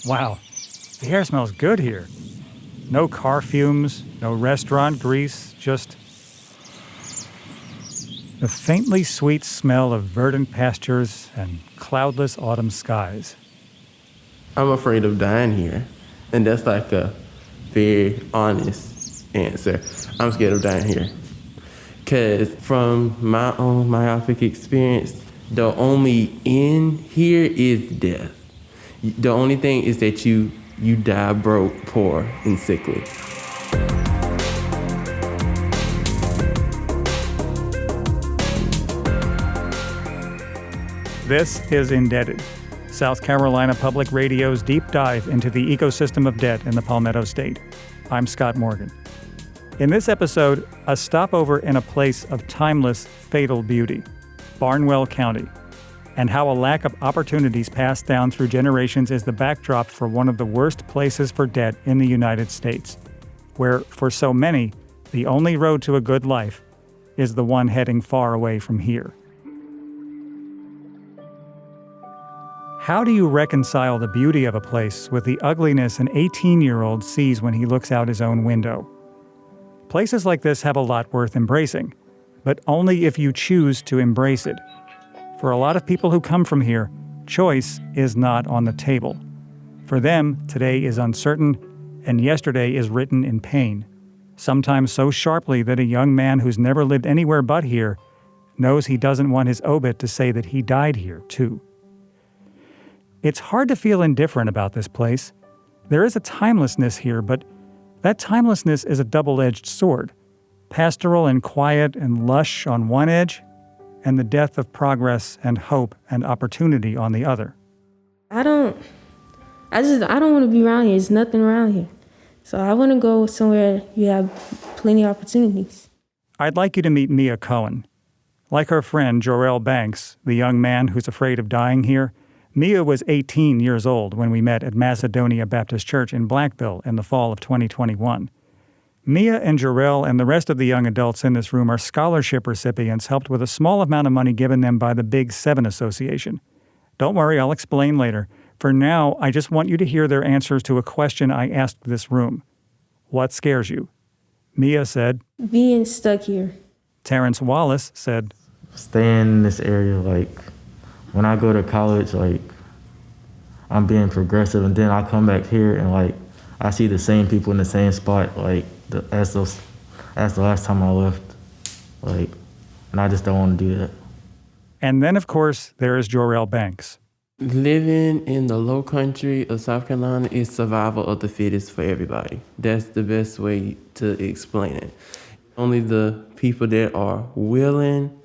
Wow, the air smells good here. No car fumes, no restaurant grease, just the faintly sweet smell of verdant pastures and cloudless autumn skies. I'm afraid of dying here, and that's like a very honest answer. I'm scared of dying here. Because from my own myopic experience, the only end here is death. The only thing is that you die broke, poor, and sickly. This is InDebted, South Carolina Public Radio's deep dive into the ecosystem of debt in the Palmetto State. I'm Scott Morgan. In this episode, a stopover in a place of timeless, fatal beauty, Barnwell County, and how a lack of opportunities passed down through generations is the backdrop for one of the worst places for debt in the United States, where, for so many, the only road to a good life is the one heading far away from here. How do you reconcile the beauty of a place with the ugliness an 18-year-old sees when he looks out his own window? Places like this have a lot worth embracing, but only if you choose to embrace it. For a lot of people who come from here, choice is not on the table. For them, today is uncertain, and yesterday is written in pain, sometimes so sharply that a young man who's never lived anywhere but here knows he doesn't want his obit to say that he died here, too. It's hard to feel indifferent about this place. There is a timelessness here, but that timelessness is a double-edged sword, pastoral and quiet and lush on one edge, and the death of progress and hope and opportunity on the other. I don't want to be around here. There's nothing around here. So I want to go somewhere you have plenty of opportunities. I'd like you to meet Mia Cohen. Like her friend Jorel Banks, the young man who's afraid of dying here, Mia was 18 years old when we met at Macedonia Baptist Church in Blackville in the fall of 2021. Mia and Jorel and the rest of the young adults in this room are scholarship recipients helped with a small amount of money given them by the Big Seven Association. Don't worry, I'll explain later. For now, I just want you to hear their answers to a question I asked this room. What scares you? Mia said, being stuck here. Terrence Wallace said, staying in this area, when I go to college, I'm being progressive, and then I come back here and I see the same people in the same spot as the last time I left, and I just don't want to do that. And then, of course, there is Jorel Banks. Living in the low country of South Carolina is survival of the fittest for everybody. That's the best way to explain it. Only the people that are willing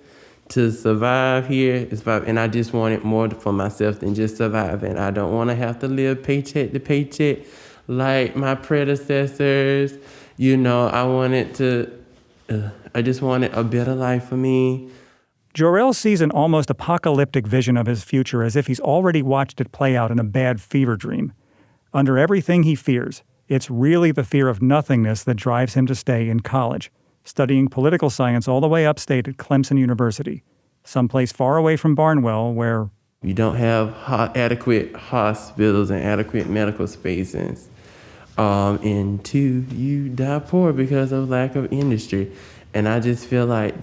to survive here is survive, and I just want it more for myself than just surviving. I don't want to have to live paycheck to paycheck like my predecessors. I just wanted a better life for me. Jorel sees an almost apocalyptic vision of his future as if he's already watched it play out in a bad fever dream. Under everything he fears, it's really the fear of nothingness that drives him to stay in college, studying political science all the way upstate at Clemson University, someplace far away from Barnwell where you don't have adequate hospitals and adequate medical spaces. And two, you die poor because of lack of industry. And I just feel like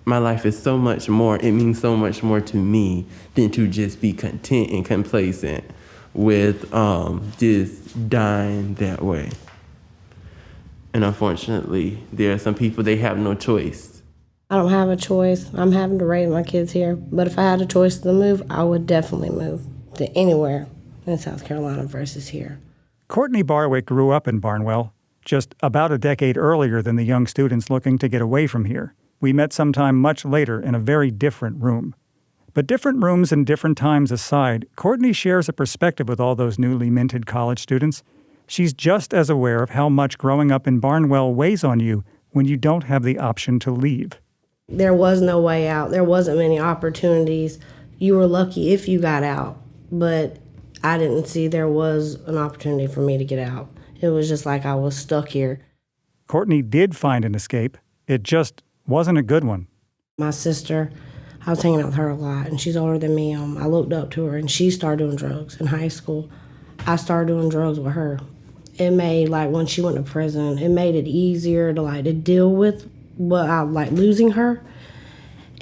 my life is so much more, it means so much more to me than to just be content and complacent with just dying that way. And unfortunately, there are some people, they have no choice. I don't have a choice. I'm having to raise my kids here. But if I had a choice to move, I would definitely move to anywhere in South Carolina versus here. Courtney Barwick grew up in Barnwell, just about a decade earlier than the young students looking to get away from here. We met sometime much later in a very different room. But different rooms and different times aside, Courtney shares a perspective with all those newly minted college students. She's just as aware of how much growing up in Barnwell weighs on you when you don't have the option to leave. There was no way out. There wasn't many opportunities. You were lucky if you got out, but I didn't see there was an opportunity for me to get out. It was just like I was stuck here. Courtney did find an escape. It just wasn't a good one. My sister, I was hanging out with her a lot, and she's older than me. I looked up to her, and she started doing drugs in high school. I started doing drugs with her. It made, like, when she went to prison, it made it easier to, like, to deal with what I, like, losing her.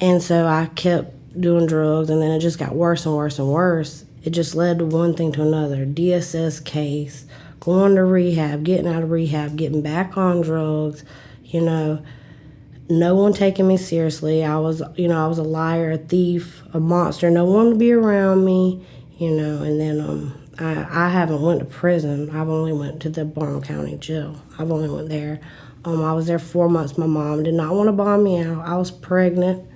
And so I kept doing drugs, and then it just got worse and worse and worse. It just led to one thing to another. DSS case, going to rehab, getting out of rehab, getting back on drugs, you know. No one taking me seriously. I was a liar, a thief, a monster. No one to be around me, you know. And then I haven't went to prison. I've only went to the Barnwell County jail. I've only went there. I was there 4 months. My mom did not want to bond me out. I was pregnant.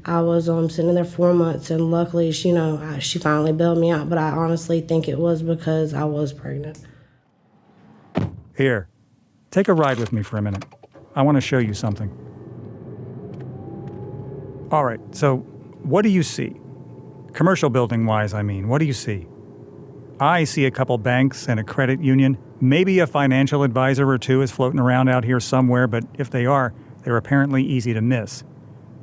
I was sitting there 4 months, and luckily, she finally bailed me out. But I honestly think it was because I was pregnant. Here, take a ride with me for a minute. I want to show you something. All right, so what do you see? Commercial building-wise, I mean, what do you see? I see a couple banks and a credit union. Maybe a financial advisor or two is floating around out here somewhere, but if they are, they're apparently easy to miss.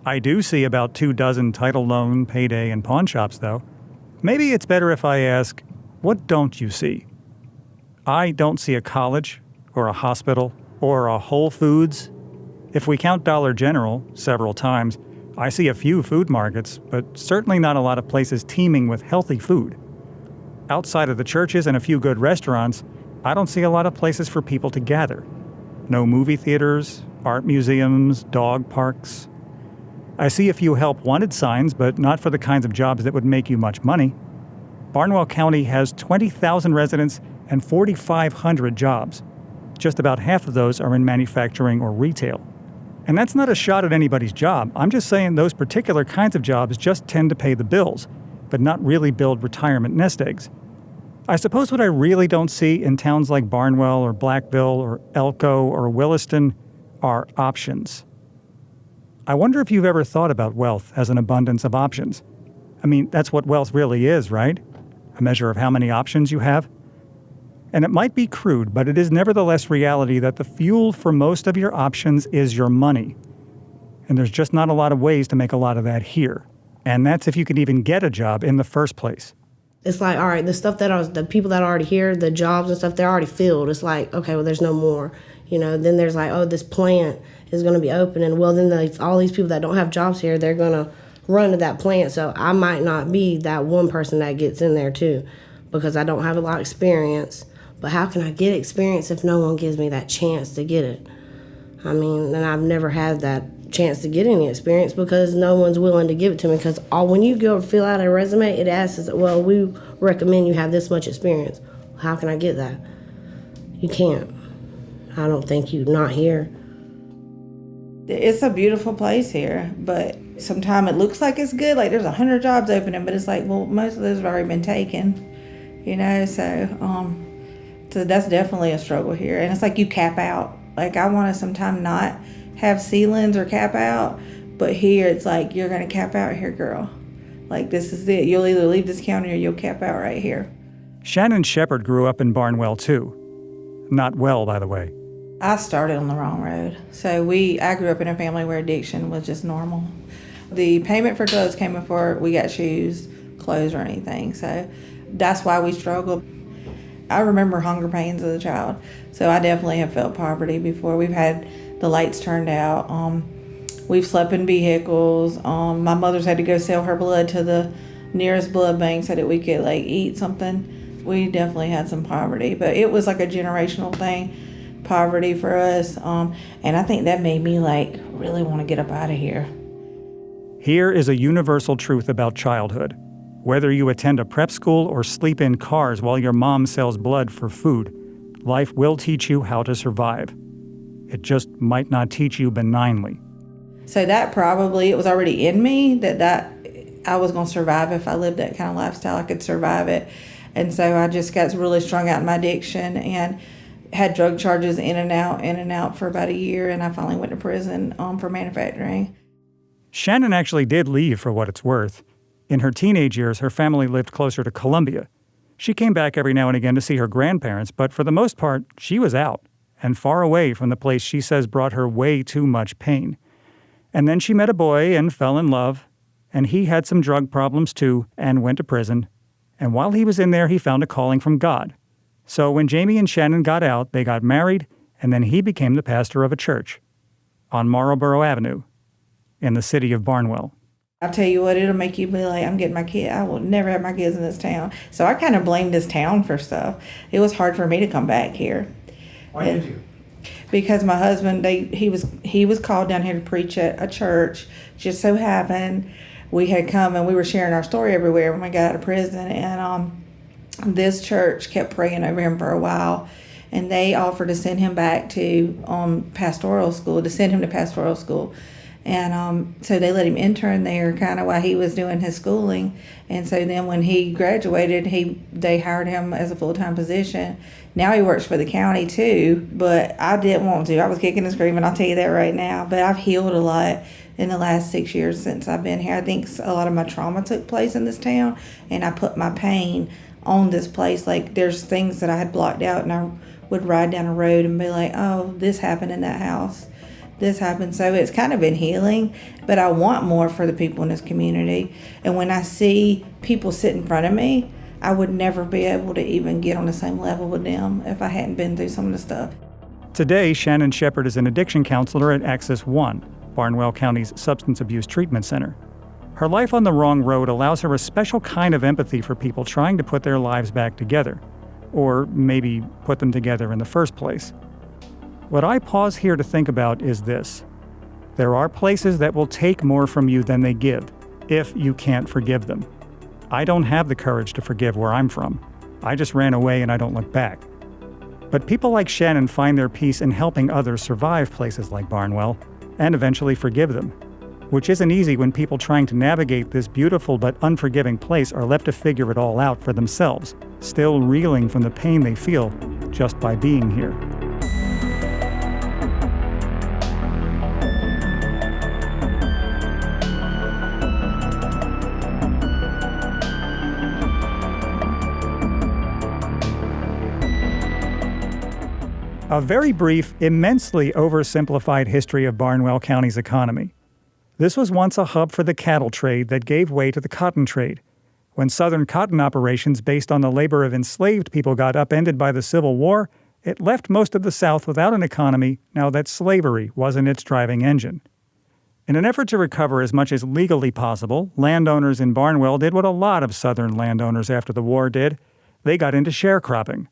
I do see about 24 title loan, payday, and pawn shops, though. Maybe it's better if I ask, what don't you see? I don't see a college, or a hospital, or a Whole Foods. If we count Dollar General several times, I see a few food markets, but certainly not a lot of places teeming with healthy food. Outside of the churches and a few good restaurants, I don't see a lot of places for people to gather. No movie theaters, art museums, dog parks. I see a few help wanted signs, but not for the kinds of jobs that would make you much money. Barnwell County has 20,000 residents and 4,500 jobs. Just about half of those are in manufacturing or retail. And that's not a shot at anybody's job. I'm just saying those particular kinds of jobs just tend to pay the bills, but not really build retirement nest eggs. I suppose what I really don't see in towns like Barnwell or Blackville or Elko or Williston are options. I wonder if you've ever thought about wealth as an abundance of options. I mean, that's what wealth really is, right? A measure of how many options you have. And it might be crude, but it is nevertheless reality that the fuel for most of your options is your money. And there's just not a lot of ways to make a lot of that here. And that's if you can even get a job in the first place. It's like, all right, the people that are already here, the jobs and stuff, they're already filled. It's like, okay, well, there's no more. You know, then there's like, oh, this plant is going to be open. And well, then all these people that don't have jobs here, they're going to run to that plant. So I might not be that one person that gets in there too, because I don't have a lot of experience. But how can I get experience if no one gives me that chance to get it? I mean, and I've never had that chance to get any experience because no one's willing to give it to me. Because when you go fill out a resume, it asks, well, we recommend you have this much experience. How can I get that? You can't. I don't think not here. It's a beautiful place here, but sometimes it looks like it's good. Like there's 100 jobs opening, but it's like, well, most of those have already been taken, you know, so that's definitely a struggle here. And it's like you cap out. Like I want to sometimes not have ceilings or cap out, but here it's like you're going to cap out here, girl. Like this is it. You'll either leave this county or you'll cap out right here. Shannon Shepard grew up in Barnwell too. Not well, by the way. I started on the wrong road. So I grew up in a family where addiction was just normal. The payment for drugs came before we got shoes, clothes, or anything. So that's why we struggled. I remember hunger pains as a child, so I definitely have felt poverty before. We've had the lights turned out. We've slept in vehicles. My mother's had to go sell her blood to the nearest blood bank so that we could eat something. We definitely had some poverty, but it was like a generational thing, poverty for us. And I think that made me really want to get up out of here. Here is a universal truth about childhood. Whether you attend a prep school or sleep in cars while your mom sells blood for food, life will teach you how to survive. It just might not teach you benignly. So that probably, it was already in me that I was going to survive if I lived that kind of lifestyle. I could survive it. And so I just got really strung out in my addiction and had drug charges in and out for about a year. And I finally went to prison for manufacturing. Shannon actually did leave for what it's worth. In her teenage years, her family lived closer to Columbia. She came back every now and again to see her grandparents, but for the most part, she was out and far away from the place she says brought her way too much pain. And then she met a boy and fell in love, and he had some drug problems too and went to prison. And while he was in there, he found a calling from God. So when Jamie and Shannon got out, they got married, and then he became the pastor of a church on Marlborough Avenue in the city of Barnwell. I'll tell you what, it'll make you be like, I'm getting my kid. I will never have my kids in this town. So I kind of blamed this town for stuff. It was hard for me to come back here. Why did you? Because my husband, he was called down here to preach at a church. Just so happened we had come and we were sharing our story everywhere when we got out of prison. And this church kept praying over him for a while. And they offered to send him back to pastoral school, to send him to pastoral school. And so they let him intern there kind of while he was doing his schooling. And so then when he graduated, they hired him as a full-time position. Now he works for the county too, but I didn't want to. I was kicking and screaming, I'll tell you that right now. But I've healed a lot in the last 6 years since I've been here. I think a lot of my trauma took place in this town, and I put my pain on this place. Like, there's things that I had blocked out, and I would ride down a road and be like, oh, this happened in that house. This happened. So it's kind of been healing, but I want more for the people in this community. And when I see people sit in front of me, I would never be able to even get on the same level with them if I hadn't been through some of the stuff. Today, Shannon Shepard is an addiction counselor at Access One, Barnwell County's substance abuse treatment center. Her life on the wrong road allows her a special kind of empathy for people trying to put their lives back together, or maybe put them together in the first place. What I pause here to think about is this. There are places that will take more from you than they give, if you can't forgive them. I don't have the courage to forgive where I'm from. I just ran away and I don't look back. But people like Shannon find their peace in helping others survive places like Barnwell and eventually forgive them, which isn't easy when people trying to navigate this beautiful but unforgiving place are left to figure it all out for themselves, still reeling from the pain they feel just by being here. A very brief, immensely oversimplified history of Barnwell County's economy. This was once a hub for the cattle trade that gave way to the cotton trade. When Southern cotton operations based on the labor of enslaved people got upended by the Civil War, it left most of the South without an economy now that slavery wasn't its driving engine. In an effort to recover as much as legally possible, landowners in Barnwell did what a lot of Southern landowners after the war did. They got into sharecropping,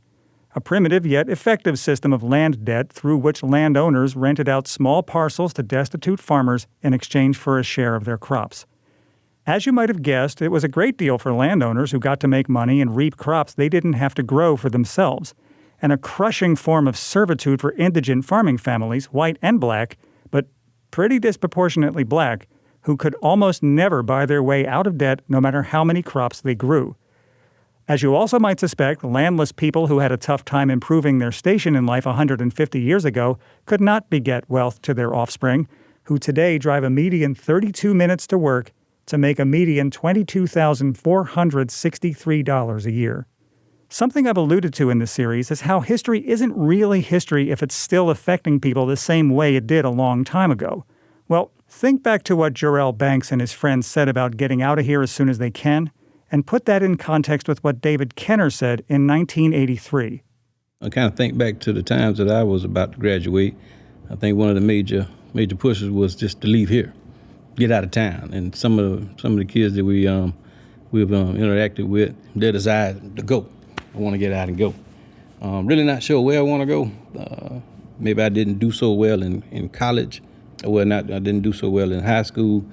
a primitive yet effective system of land debt through which landowners rented out small parcels to destitute farmers in exchange for a share of their crops. As you might have guessed, it was a great deal for landowners who got to make money and reap crops they didn't have to grow for themselves, and a crushing form of servitude for indigent farming families, white and black, but pretty disproportionately black, who could almost never buy their way out of debt no matter how many crops they grew. As you also might suspect, landless people who had a tough time improving their station in life 150 years ago could not beget wealth to their offspring, who today drive a median 32 minutes to work to make a median $22,463 a year. Something I've alluded to in this series is how history isn't really history if it's still affecting people the same way it did a long time ago. Well, think back to what Jarrell Banks and his friends said about getting out of here as soon as they can, and put that in context with what David Kenner said in 1983. I kind of think back to the times that I was about to graduate. I think one of the major pushes was just to leave here, get out of town. And some of the kids that we've interacted with, their desire to go. I want to get out and go. Really not sure where I want to go. Maybe I didn't do so well in college. I didn't do so well in high school.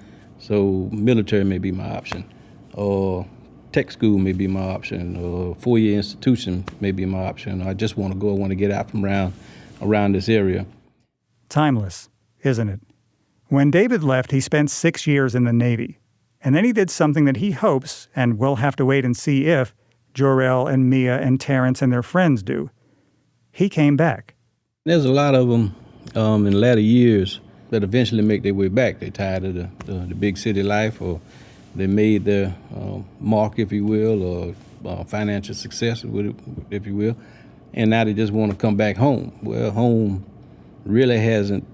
So military may be my option, or tech school may be my option, or four-year institution may be my option. I just want to go. I want to get out from around this area. Timeless, isn't it? When David left, he spent 6 years in the Navy. And then he did something that he hopes, and we'll have to wait and see if, Jorel and Mia and Terrence and their friends do. He came back. There's a lot of them in latter years that eventually make their way back. They're tired of the big city life, or they made their mark, if you will, or financial success, if you will, and now they just want to come back home. Well, home really hasn't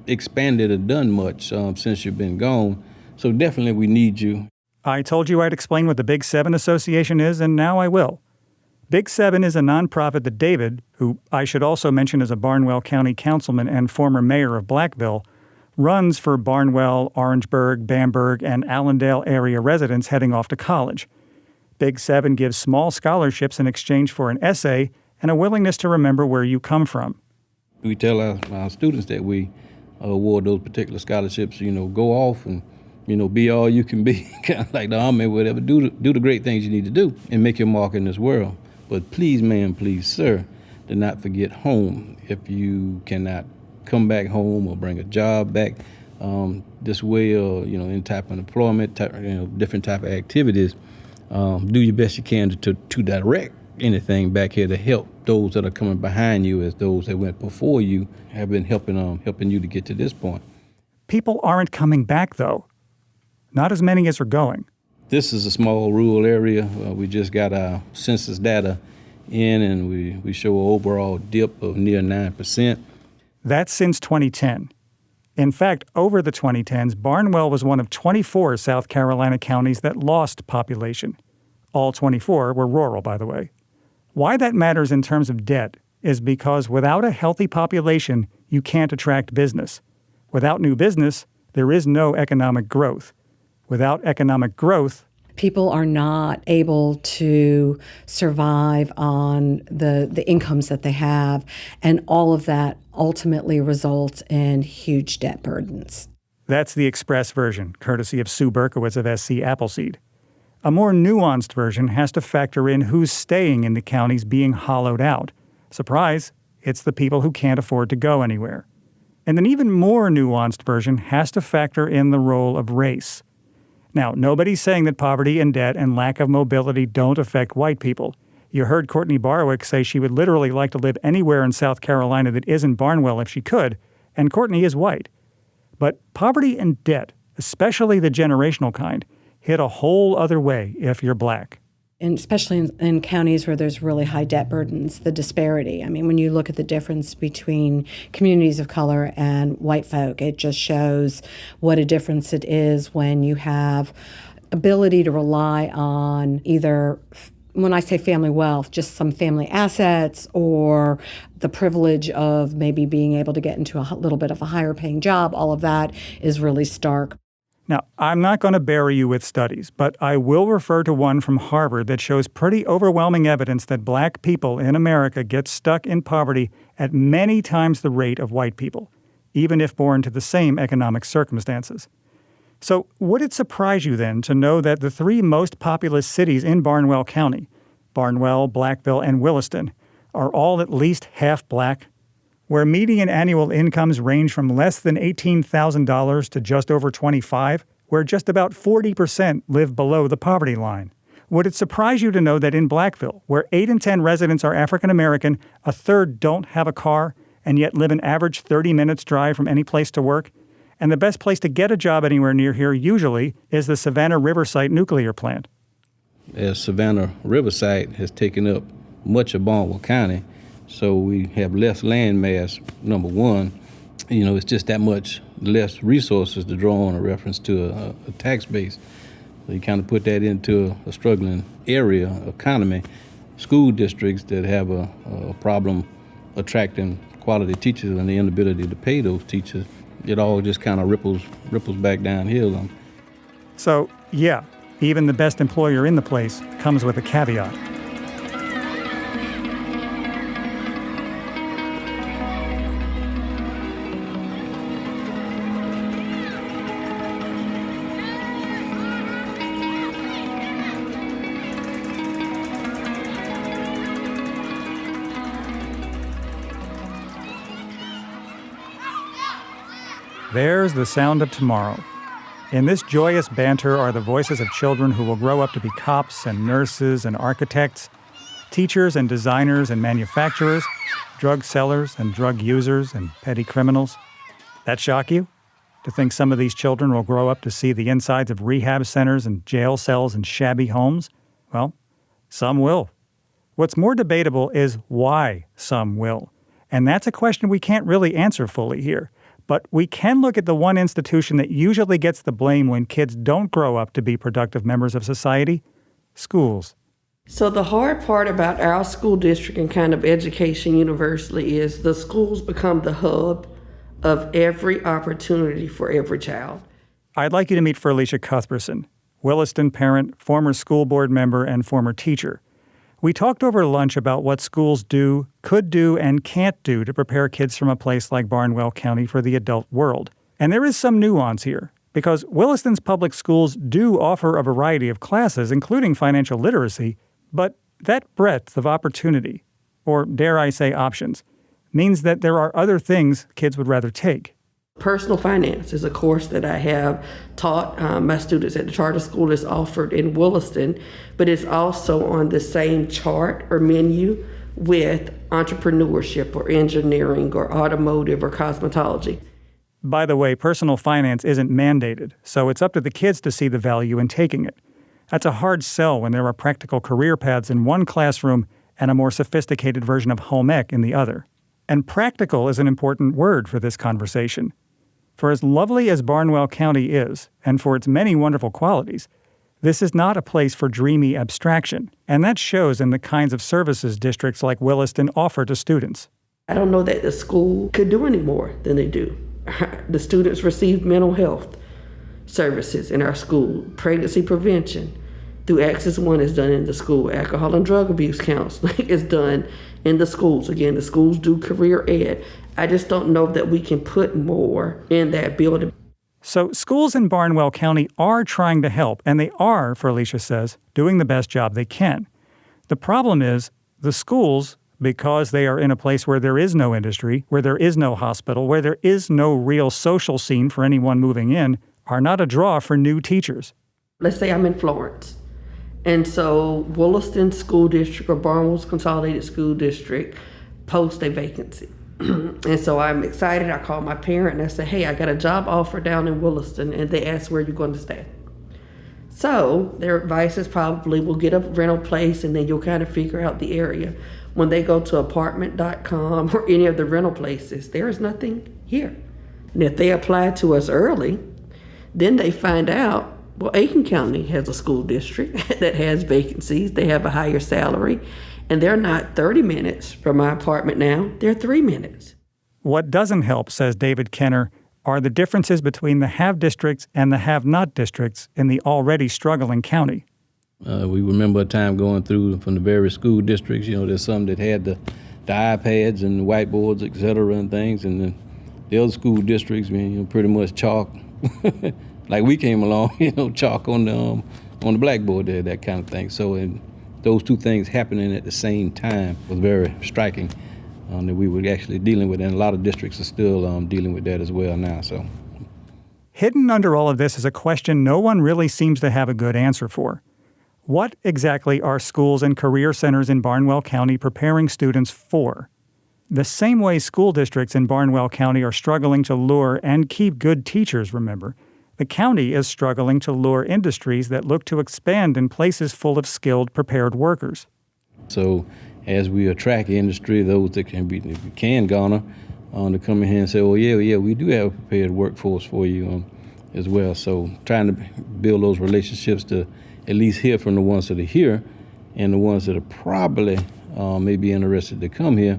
expanded or done much since you've been gone, so definitely we need you. I told you I'd explain what the Big 7 Association is, and now I will. Big 7 is a nonprofit that David, who I should also mention is a Barnwell County councilman and former mayor of Blackville, runs for Barnwell, Orangeburg, Bamberg, and Allendale area residents heading off to college. Big 7 gives small scholarships in exchange for an essay and a willingness to remember where you come from. We tell our students that we award those particular scholarships, go off and, be all you can be, kind of like the Army, whatever. Do the great things you need to do and make your mark in this world. But please, ma'am, please, sir, do not forget home. If you cannot come back home or bring a job back this way, or any type of employment, different type of activities, do your best you can to direct anything back here to help those that are coming behind you, as those that went before you have been helping you to get to this point. People aren't coming back, though. Not as many as are going. This is a small rural area. We just got our census data in, and we show an overall dip of near 9%. That's since 2010. In fact, over the 2010s, Barnwell was one of 24 South Carolina counties that lost population. All 24 were rural, by the way. Why that matters in terms of debt is because without a healthy population, you can't attract business. Without new business, there is no economic growth. Without economic growth, people are not able to survive on the incomes that they have, and all of that ultimately results in huge debt burdens. That's the express version, courtesy of Sue Berkowitz of SC Appleseed. A more nuanced version has to factor in who's staying in the counties being hollowed out. Surprise, it's the people who can't afford to go anywhere. And an even more nuanced version has to factor in the role of race. Now, nobody's saying that poverty and debt and lack of mobility don't affect white people. You heard Courtney Barwick say she would literally like to live anywhere in South Carolina that isn't Barnwell if she could, and Courtney is white. But poverty and debt, especially the generational kind, hit a whole other way if you're black. And especially in counties where there's really high debt burdens, the disparity. I mean, when you look at the difference between communities of color and white folk, it just shows what a difference it is when you have ability to rely on either, when I say family wealth, just some family assets or the privilege of maybe being able to get into a little bit of a higher paying job. All of that is really stark. Now, I'm not going to bury you with studies, but I will refer to one from Harvard that shows pretty overwhelming evidence that black people in America get stuck in poverty at many times the rate of white people, even if born to the same economic circumstances. So would it surprise you then to know that the three most populous cities in Barnwell County, Barnwell, Blackville, and Williston, are all at least half black? Where median annual incomes range from less than $18,000 to just over $25,000, where just about 40% live below the poverty line. Would it surprise you to know that in Blackville, where 8 in 10 residents are African American, a third don't have a car, and yet live an average 30 minutes drive from any place to work? And the best place to get a job anywhere near here usually is the Savannah Riverside nuclear plant. As Savannah Riverside has taken up much of Barnwell County, so we have less land mass, number one. It's just that much less resources to draw on a reference to a tax base. So you kind of put that into a struggling area economy. School districts that have a problem attracting quality teachers and the inability to pay those teachers, it all just kind of ripples back downhill. So, yeah, even the best employer in the place comes with a caveat. There's the sound of tomorrow. In this joyous banter are the voices of children who will grow up to be cops and nurses and architects, teachers and designers and manufacturers, drug sellers and drug users and petty criminals. That shock you? To think some of these children will grow up to see the insides of rehab centers and jail cells and shabby homes? Well, some will. What's more debatable is why some will. And that's a question we can't really answer fully here. But we can look at the one institution that usually gets the blame when kids don't grow up to be productive members of society: schools. So the hard part about our school district and kind of education universally is the schools become the hub of every opportunity for every child. I'd like you to meet Felicia Cuthbertson, Williston parent, former school board member, and former teacher. We talked over lunch about what schools do, could do, and can't do to prepare kids from a place like Barnwell County for the adult world. And there is some nuance here, because Williston's public schools do offer a variety of classes, including financial literacy, but that breadth of opportunity, or dare I say options, means that there are other things kids would rather take. Personal finance is a course that I have taught my students at the charter school that's offered in Williston, but it's also on the same chart or menu with entrepreneurship or engineering or automotive or cosmetology. By the way, personal finance isn't mandated, so it's up to the kids to see the value in taking it. That's a hard sell when there are practical career paths in one classroom and a more sophisticated version of home ec in the other. And practical is an important word for this conversation. For as lovely as Barnwell County is, and for its many wonderful qualities, this is not a place for dreamy abstraction, and that shows in the kinds of services districts like Williston offer to students. I don't know that the school could do any more than they do. The students receive mental health services in our school. Pregnancy prevention through Access One is done in the school. Alcohol and drug abuse counseling is done in the schools. Again, the schools do career ed. I just don't know that we can put more in that building. So schools in Barnwell County are trying to help, and they are, Felicia says, doing the best job they can. The problem is the schools, because they are in a place where there is no industry, where there is no hospital, where there is no real social scene for anyone moving in, are not a draw for new teachers. Let's say I'm in Florence, and so Williston School District or Barnwell's Consolidated School District post a vacancy. And so I'm excited. I call my parent and I say, hey, I got a job offer down in Williston, and they ask where you're going to stay. So their advice is probably we'll get a rental place and then you'll kind of figure out the area. When they go to apartment.com or any of the rental places, there is nothing here. And if they apply to us early, then they find out, well, Aiken County has a school district that has vacancies. They have a higher salary, and they're not 30 minutes from my apartment now. They're 3 minutes. What doesn't help, says David Kenner, are the differences between the have districts and the have not districts in the already struggling county. We remember a time going through from the various school districts. There's some that had the iPads and the whiteboards, et cetera, and things, and then the other school districts, pretty much chalk. Like we came along, chalk on the blackboard there, that kind of thing. So, and those two things happening at the same time was very striking that we were actually dealing with, and a lot of districts are still dealing with that as well now. So, hidden under all of this is a question no one really seems to have a good answer for. What exactly are schools and career centers in Barnwell County preparing students for? The same way school districts in Barnwell County are struggling to lure and keep good teachers, remember, the county is struggling to lure industries that look to expand in places full of skilled, prepared workers. So as we attract industry, those that can garner, to come in here and say, oh, yeah, we do have a prepared workforce for you as well. So trying to build those relationships to at least hear from the ones that are here and the ones that are probably may be interested to come here,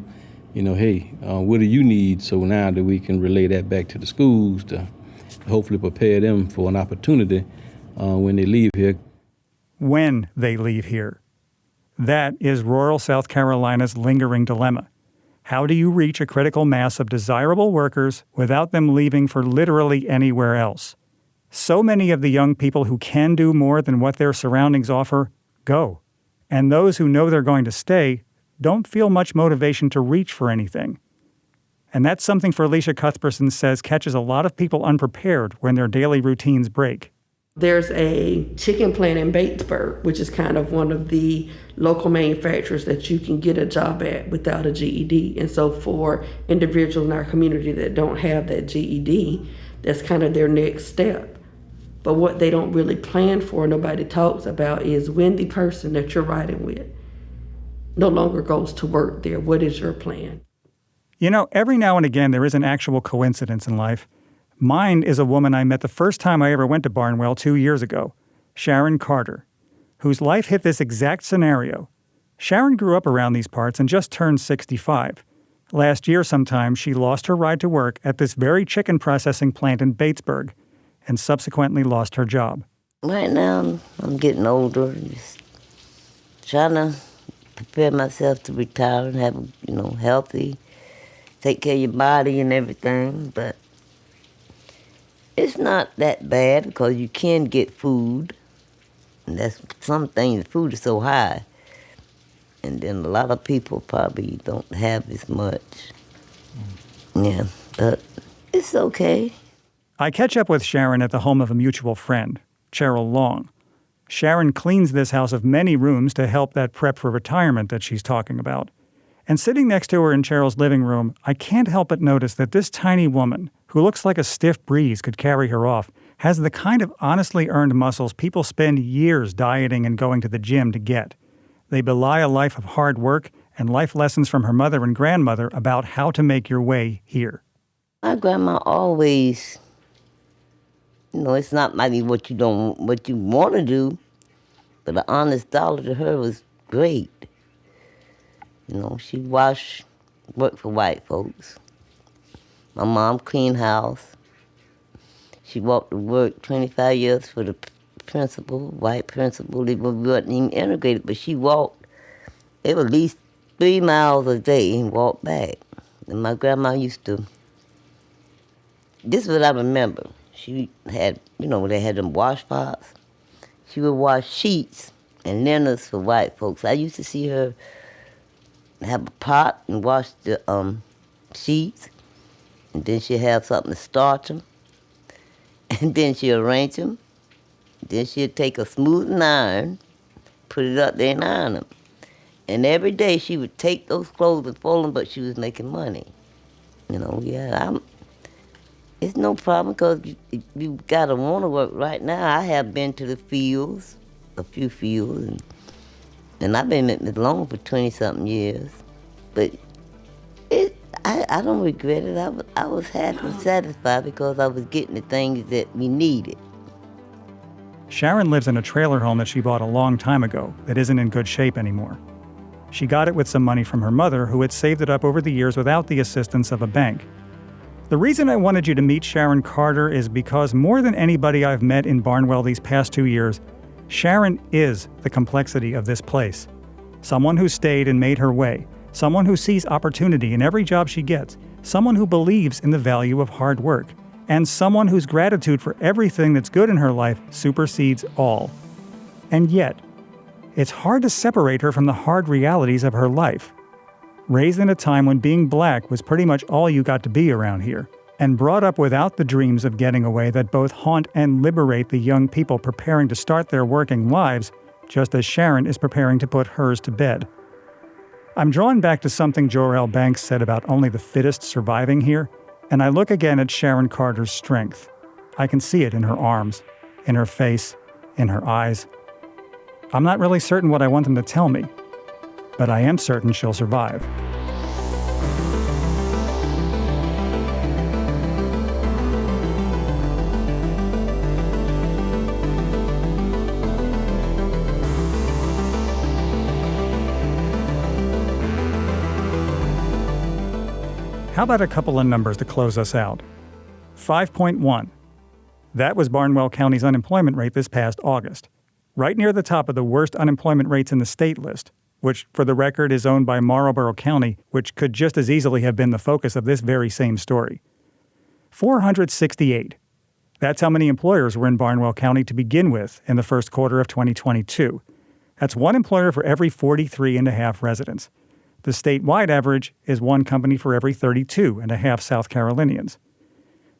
hey, what do you need? So now that we can relay that back to the schools to hopefully prepare them for an opportunity when they leave here. When they leave here. That is rural South Carolina's lingering dilemma. How do you reach a critical mass of desirable workers without them leaving for literally anywhere else? So many of the young people who can do more than what their surroundings offer go. And those who know they're going to stay don't feel much motivation to reach for anything. And that's something Felicia Cuthbertson says catches a lot of people unprepared when their daily routines break. There's a chicken plant in Batesburg, which is kind of one of the local manufacturers that you can get a job at without a GED. And so for individuals in our community that don't have that GED, that's kind of their next step. But what they don't really plan for, nobody talks about, is when the person that you're riding with no longer goes to work there, what is your plan? You know, every now and again there is an actual coincidence in life. Mine is a woman I met the first time I ever went to Barnwell 2 years ago, Sharon Carter, whose life hit this exact scenario. Sharon grew up around these parts and just turned 65. Last year sometime, she lost her ride to work at this very chicken processing plant in Batesburg and subsequently lost her job. Right now, I'm getting older, just trying to prepare myself to retire and have, healthy, take care of your body and everything, but it's not that bad because you can get food, and that's some things, food is so high, and then a lot of people probably don't have as much. Yeah, but it's okay. I catch up with Sharon at the home of a mutual friend, Cheryl Long. Sharon cleans this house of many rooms to help that prep for retirement that she's talking about. And sitting next to her in Cheryl's living room, I can't help but notice that this tiny woman, who looks like a stiff breeze could carry her off, has the kind of honestly earned muscles people spend years dieting and going to the gym to get. They belie a life of hard work and life lessons from her mother and grandmother about how to make your way here. My grandma always, it's not maybe what you want to do, but an honest dollar to her was great. She worked for white folks. My mom cleaned house. She walked to work 25 years for the principal, white principal. We wasn't even integrated, but she walked. It was at least 3 miles a day and walked back. And my grandma used to, this is what I remember. She had, they had them wash pots. She would wash sheets and linens for white folks. I used to see her have a pot and wash the sheets, and then she'd have something to starch them, and then she'd arrange them. Then she'd take a smoothing iron, put it up there and iron them. And every day she would take those clothes and fold them, but she was making money. It's no problem because you gotta want to work right now. I have been to the fields, a few fields, and I've been at it long for 20-something years. But I don't regret it. I was happy and satisfied because I was getting the things that we needed. Sharon lives in a trailer home that she bought a long time ago that isn't in good shape anymore. She got it with some money from her mother, who had saved it up over the years without the assistance of a bank. The reason I wanted you to meet Sharon Carter is because more than anybody I've met in Barnwell these past 2 years, Sharon is the complexity of this place. Someone who stayed and made her way, someone who sees opportunity in every job she gets, someone who believes in the value of hard work, and someone whose gratitude for everything that's good in her life supersedes all. And yet, it's hard to separate her from the hard realities of her life. Raised in a time when being black was pretty much all you got to be around here, and brought up without the dreams of getting away that both haunt and liberate the young people preparing to start their working lives, just as Sharon is preparing to put hers to bed. I'm drawn back to something Jor-El Banks said about only the fittest surviving here, and I look again at Sharon Carter's strength. I can see it in her arms, in her face, in her eyes. I'm not really certain what I want them to tell me, but I am certain she'll survive. How about a couple of numbers to close us out? 5.1. That was Barnwell County's unemployment rate this past August, right near the top of the worst unemployment rates in the state list, which, for the record, is owned by Marlborough County, which could just as easily have been the focus of this very same story. 468. That's how many employers were in Barnwell County to begin with in the first quarter of 2022. That's one employer for every 43.5 residents. The statewide average is one company for every 32.5 South Carolinians.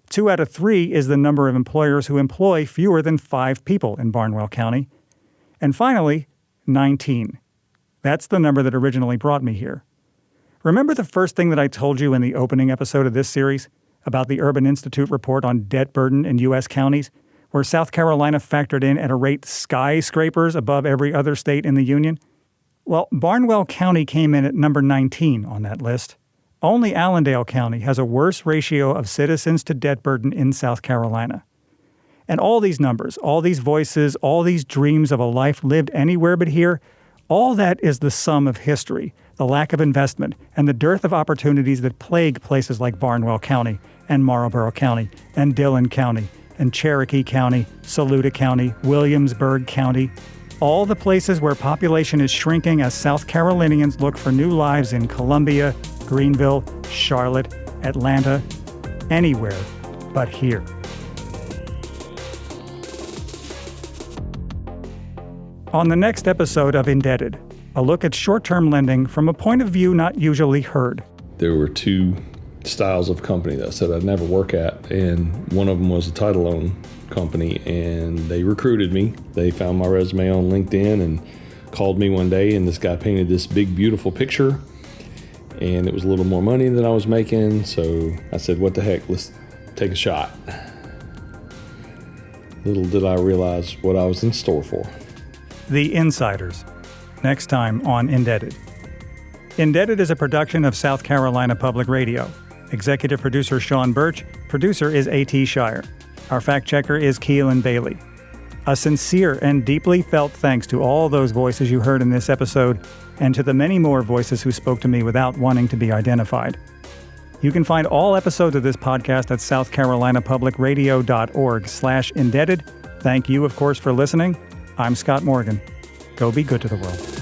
2 out of 3 is the number of employers who employ fewer than 5 people in Barnwell County. And finally, 19. That's the number that originally brought me here. Remember the first thing that I told you in the opening episode of this series about the Urban Institute report on debt burden in U.S. counties, where South Carolina factored in at a rate skyscrapers above every other state in the union? Well, Barnwell County came in at number 19 on that list. Only Allendale County has a worse ratio of citizens to debt burden in South Carolina. And all these numbers, all these voices, all these dreams of a life lived anywhere but here, all that is the sum of history, the lack of investment, and the dearth of opportunities that plague places like Barnwell County and Marlborough County and Dillon County and Cherokee County, Saluda County, Williamsburg County, all the places where population is shrinking as South Carolinians look for new lives in Columbia, Greenville, Charlotte, Atlanta, anywhere but here. On the next episode of Indebted, a look at short-term lending from a point of view not usually heard. There were two styles of company that I said I'd never work at, and one of them was a title loan company, and they recruited me. They found my resume on LinkedIn and called me one day, and this guy painted this big, beautiful picture, and it was a little more money than I was making, so I said, what the heck, let's take a shot. Little did I realize what I was in store for. The Insiders, next time on Indebted. Indebted is a production of South Carolina Public Radio. Executive producer Sean Birch, producer is A.T. Shire. Our fact checker is Keelan Bailey. A sincere and deeply felt thanks to all those voices you heard in this episode, and to the many more voices who spoke to me without wanting to be identified. You can find all episodes of this podcast at southcarolinapublicradio.org/indebted. Thank you, of course, for listening. I'm Scott Morgan. Go be good to the world.